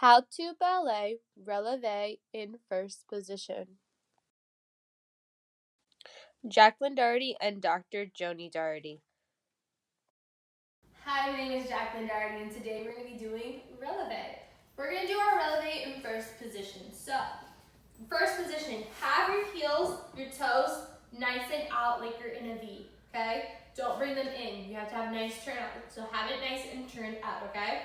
How to ballet releve in first position. Jacklyn Dougherty and Dr. Joni Dougherty. Hi, my name is Jacklyn Dougherty, and today we're going to be doing releve. We're going to do our releve in first position. So, first position, have your heels, your toes, nice and out like you're in a V, okay? Don't bring them in. You have to have a nice turn out. So have it nice and turned out, okay?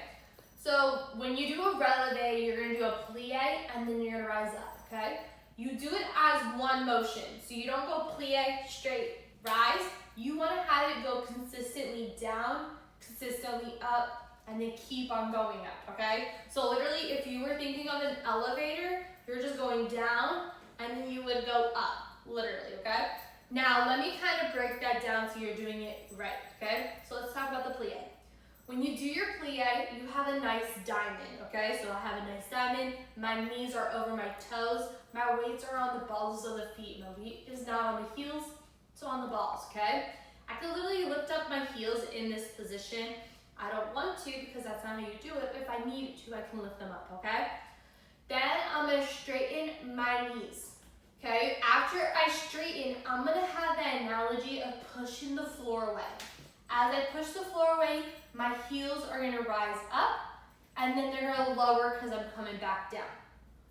So when you do a releve, you're gonna do a plie and then you're gonna rise up, okay? You do it as one motion. So you don't go plie, straight, rise. You wanna have it go consistently down, consistently up, and then keep on going up, okay? So literally, if you were thinking of an elevator, you're just going down and then you would go up, literally, okay? Now, let me kind of break that down so you're doing it right, okay? So let's talk about the plie. When you do your plie, you have a nice diamond, okay? So I have a nice diamond. My knees are over my toes. My weights are on the balls of the feet. My weight is not on the heels, it's on the balls, okay? I can literally lift up my heels in this position. I don't want to because that's not how you do it, but if I need to, I can lift them up, okay? Then I'm gonna straighten my knees. Okay, after I straighten, I'm gonna have that analogy of pushing the floor away. As I push the floor away, my heels are gonna rise up and then they're gonna lower because I'm coming back down.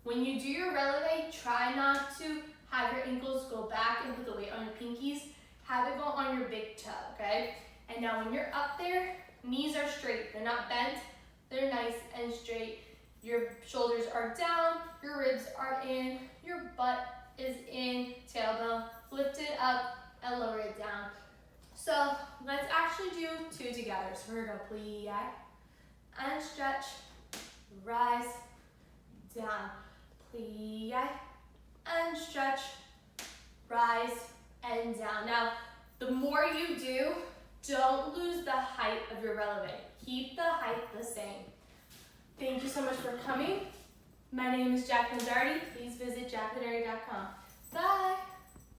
When you do your releve, try not to have your ankles go back and put the weight on your pinkies. Have it go on your big toe, okay? And now when you're up there, knees are straight. They're not bent, they're nice and straight. Your shoulders are down, your ribs are in, your butt is in, tailbone, lift it up and lower it down. So let's actually do two together. So we're gonna go plie and stretch, rise, down, plie and stretch, rise and down. Now, the more you do, don't lose the height of your releve. Keep the height the same. Thank you so much for coming. My name is Jacklyn Dougherty. Please visit jacklyndougherty.com. Bye.